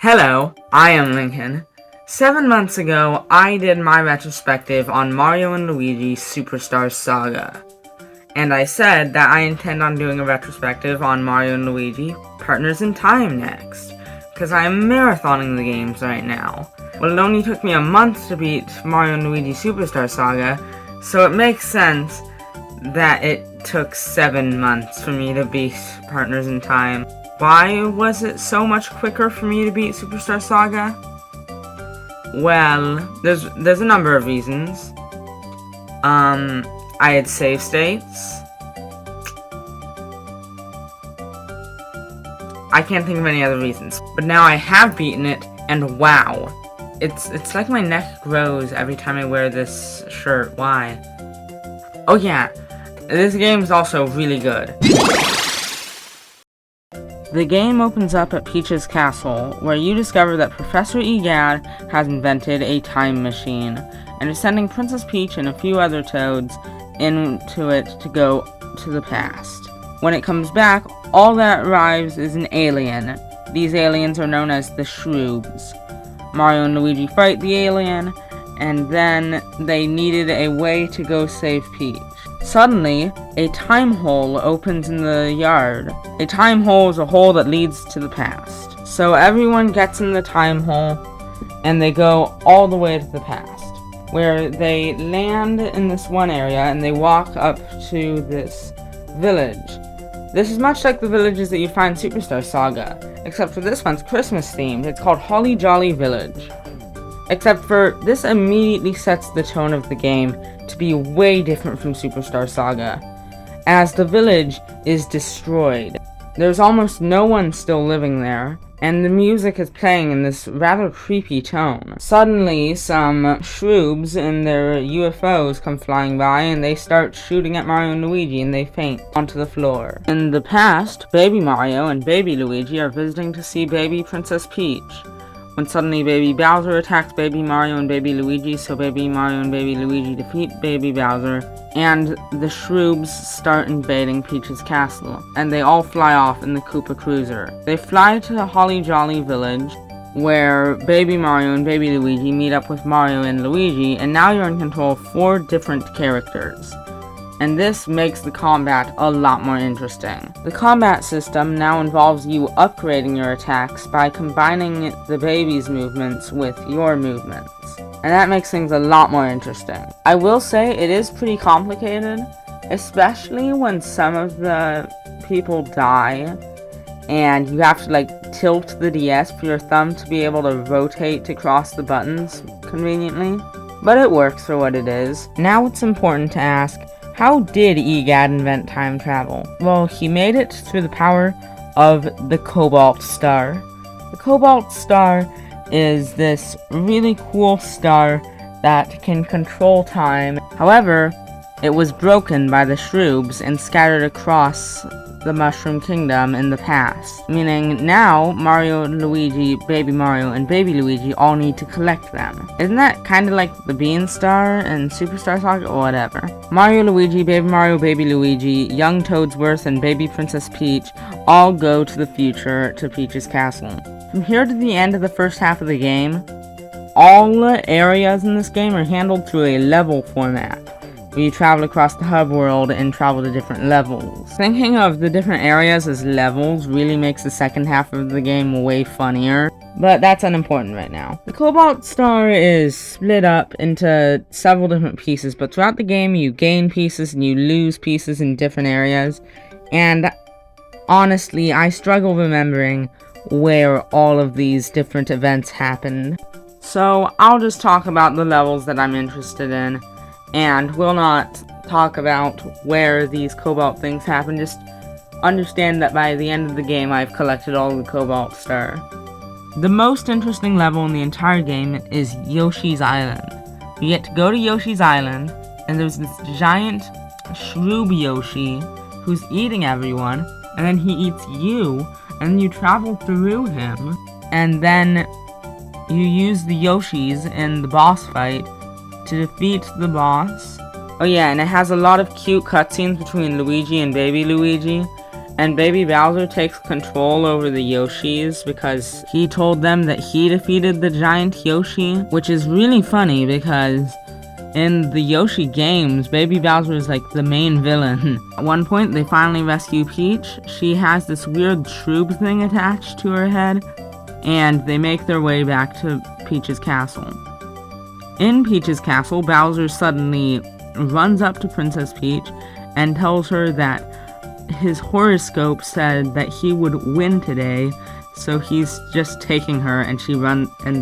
Hello, I am Lincoln. 7 months ago, I did my retrospective on Mario and Luigi Superstar Saga. And I said that I intend on doing a retrospective on Mario and Luigi Partners in Time next, because I am marathoning the games right now. Well, it only took me a month to beat Mario and Luigi Superstar Saga, so it makes sense that it took 7 months for me to beat Partners in Time. Why was it so much quicker for me to beat Superstar Saga? Well, there's a number of reasons. I had save states. I can't think of any other reasons. But now I have beaten it, and wow. It's like my neck grows every time I wear this shirt. Why? Oh yeah, this game is also really good. The game opens up at Peach's castle, where you discover that Professor Egad has invented a time machine, and is sending Princess Peach and a few other toads into it to go to the past. When it comes back, all that arrives is an alien. These aliens are known as the Shroobs. Mario and Luigi fight the alien, and then they needed a way to go save Peach. Suddenly, a time hole opens in the yard. A time hole is a hole that leads to the past. So everyone gets in the time hole, and they go all the way to the past, where they land in this one area, and they walk up to this village. This is much like the villages that you find in Superstar Saga, except for this one's Christmas themed. It's called Holly Jolly Village. Except for this immediately sets the tone of the game to be way different from Superstar Saga, as the village is destroyed. There's almost no one still living there, and the music is playing in this rather creepy tone. Suddenly, some Shroobs in their UFOs come flying by, and they start shooting at Mario and Luigi, and they faint onto the floor. In the past, Baby Mario and Baby Luigi are visiting to see Baby Princess Peach, when suddenly Baby Bowser attacks Baby Mario and Baby Luigi, so Baby Mario and Baby Luigi defeat Baby Bowser, and the Shroobs start invading Peach's castle, and they all fly off in the Koopa Cruiser. They fly to the Holly Jolly Village, where Baby Mario and Baby Luigi meet up with Mario and Luigi, and now you're in control of 4 different characters. And this makes the combat a lot more interesting. The combat system now involves you upgrading your attacks by combining the baby's movements with your movements. And that makes things a lot more interesting. I will say it is pretty complicated, especially when some of the people die, and you have to tilt the DS for your thumb to be able to rotate to cross the buttons conveniently. But it works for what it is. Now it's important to ask, how did Egad invent time travel? Well, he made it through the power of the Cobalt Star. The Cobalt Star is this really cool star that can control time. However, it was broken by the Shroobs and scattered across the Mushroom Kingdom in the past, meaning now Mario, Luigi, Baby Mario, and Baby Luigi all need to collect them. Isn't that kind of like the Bean Star and Superstar Saga or whatever? Mario, Luigi, Baby Mario, Baby Luigi, Young Toadsworth, and Baby Princess Peach all go to the future to Peach's castle. From here to the end of the first half of the game, all areas in this game are handled through a level format, where you travel across the hub world and travel to different levels. Thinking of the different areas as levels really makes the second half of the game way funnier, but that's unimportant right now. The Cobalt Star is split up into several different pieces, but throughout the game you gain pieces and you lose pieces in different areas, and honestly, I struggle remembering where all of these different events happened. So I'll just talk about the levels that I'm interested in, and will not talk about where these Cobalt things happen. Just understand that by the end of the game I've collected all the Cobalt Star. The most interesting level in the entire game is Yoshi's Island. You get to go to Yoshi's Island, and there's this giant Shroob Yoshi who's eating everyone, and then he eats you, and you travel through him, and then you use the Yoshis in the boss fight to defeat the boss. Oh yeah, and it has a lot of cute cutscenes between Luigi and Baby Luigi, and Baby Bowser takes control over the Yoshis because he told them that he defeated the giant Yoshi, which is really funny because in the Yoshi games, Baby Bowser is like the main villain. At one point, they finally rescue Peach. She has this weird shroob thing attached to her head, and they make their way back to Peach's castle. In Peach's castle, Bowser suddenly runs up to Princess Peach and tells her that his horoscope said that he would win today, so he's just taking her, and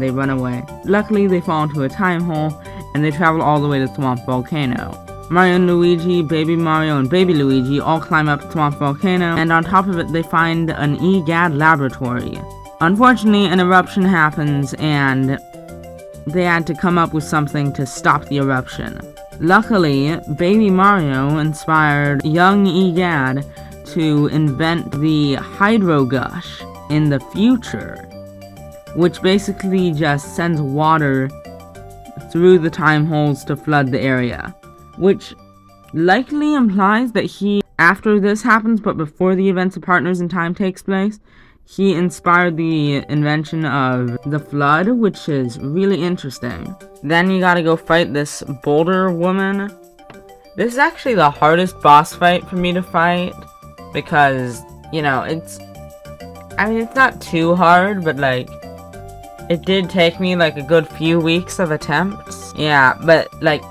they run away. Luckily, they fall into a time hole, and they travel all the way to Thwomp Volcano. Mario and Luigi, Baby Mario, and Baby Luigi all climb up Thwomp Volcano, and on top of it they find an EGAD laboratory. Unfortunately, an eruption happens, and they had to come up with something to stop the eruption. Luckily, Baby Mario inspired young EGAD to invent the Hydro Gush in the future, which basically just sends water through the time holes to flood the area, which likely implies that after this happens, but before the events of Partners in Time takes place, he inspired the invention of the flood, which is really interesting. Then you gotta go fight this boulder woman. This is actually the hardest boss fight for me to fight, because, you know, it's not too hard, but like, it did take me like a good few weeks of attempts. Yeah, but like,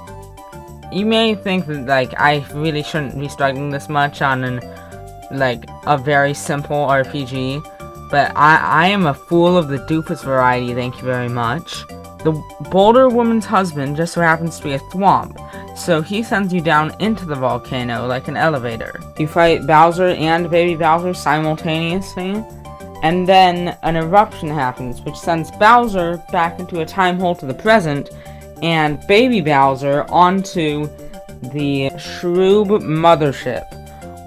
you may think that like I really shouldn't be struggling this much on a very simple RPG, but I am a fool of the doofus variety, thank you very much. The boulder woman's husband just so happens to be a thwomp, so he sends you down into the volcano like an elevator. You fight Bowser and Baby Bowser simultaneously, and then an eruption happens, which sends Bowser back into a time hole to the present, and Baby Bowser onto the Shroob mothership,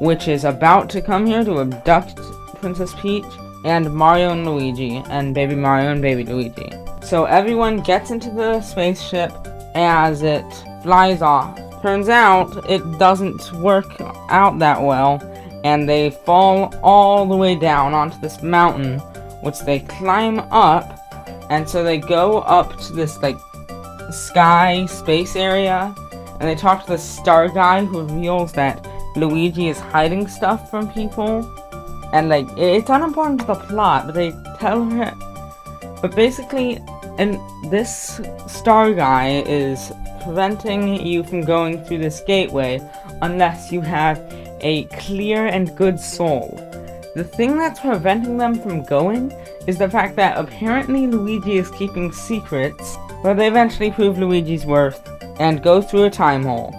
which is about to come here to abduct Princess Peach and Mario and Luigi, and Baby Mario and Baby Luigi. So everyone gets into the spaceship as it flies off. Turns out it doesn't work out that well, and they fall all the way down onto this mountain, which they climb up, and so they go up to this like sky space area, and they talk to the star guy who reveals that Luigi is hiding stuff from people, and like it's unimportant to the plot, but they tell her. But basically, and this star guy is preventing you from going through this gateway unless you have a clear and good soul. The thing that's preventing them from going is the fact that apparently Luigi is keeping secrets, but they eventually prove Luigi's worth and go through a time hole.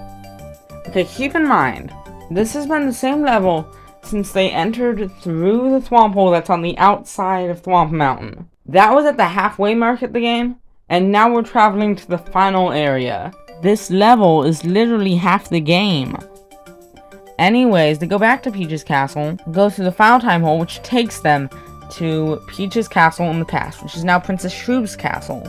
Okay, keep in mind, this has been the same level since they entered through the Thwomp hole that's on the outside of Thwomp Mountain. That was at the halfway mark of the game, and now we're traveling to the final area. This level is literally half the game. Anyways, they go back to Peach's castle, go through the final time hole, which takes them to Peach's castle in the past, which is now Princess Shroob's castle.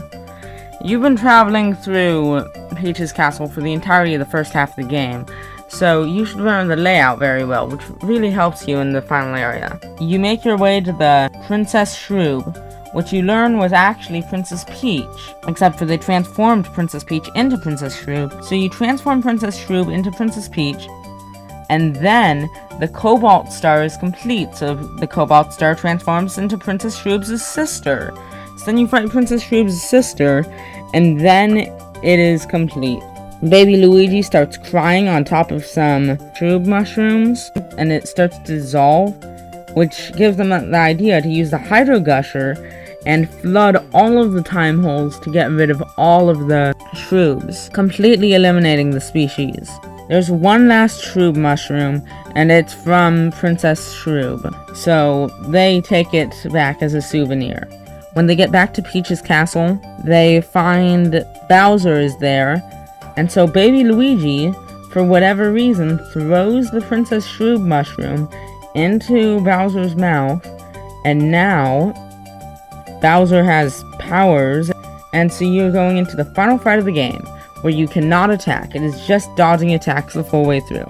You've been traveling through Peach's castle for the entirety of the first half of the game, so you should learn the layout very well, which really helps you in the final area. You make your way to the Princess Shroob, which you learn was actually Princess Peach, except for they transformed Princess Peach into Princess Shroob. So you transform Princess Shroob into Princess Peach, and then the Cobalt Star is complete, so the Cobalt Star transforms into Princess Shroob's sister. So then you fight Princess Shroob's sister, and then it is complete. Baby Luigi starts crying on top of some Shroob mushrooms, and it starts to dissolve, which gives them the idea to use the Hydro Gusher and flood all of the time holes to get rid of all of the Shroobs, completely eliminating the species. There's one last Shroob mushroom, and it's from Princess Shroob, so they take it back as a souvenir. When they get back to Peach's castle, they find Bowser is there, and so Baby Luigi, for whatever reason, throws the Princess Shroob mushroom into Bowser's mouth, and now Bowser has powers, and so you're going into the final fight of the game, where you cannot attack. It is just dodging attacks the full way through.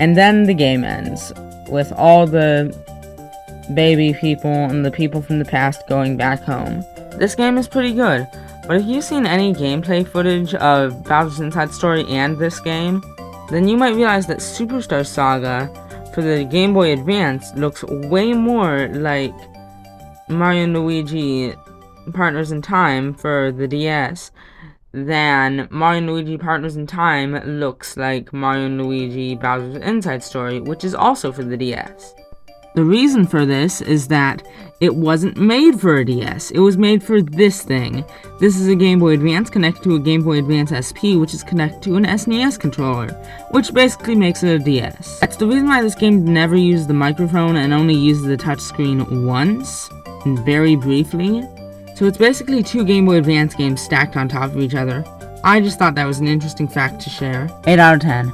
And then the game ends. with all the baby people and the people from the past going back home. This game is pretty good, but if you've seen any gameplay footage of Bowser's Inside Story and this game, then you might realize that Superstar Saga for the Game Boy Advance looks way more like Mario and Luigi Partners in Time for the DS than Mario and Luigi Partners in Time looks like Mario and Luigi Bowser's Inside Story, which is also for the DS. The reason for this is that it wasn't made for a DS, it was made for this thing. This is a Game Boy Advance connected to a Game Boy Advance SP, which is connected to an SNES controller, which basically makes it a DS. That's the reason why this game never uses the microphone and only uses the touchscreen once, and very briefly. So it's basically two Game Boy Advance games stacked on top of each other. I just thought that was an interesting fact to share. 8 out of 10.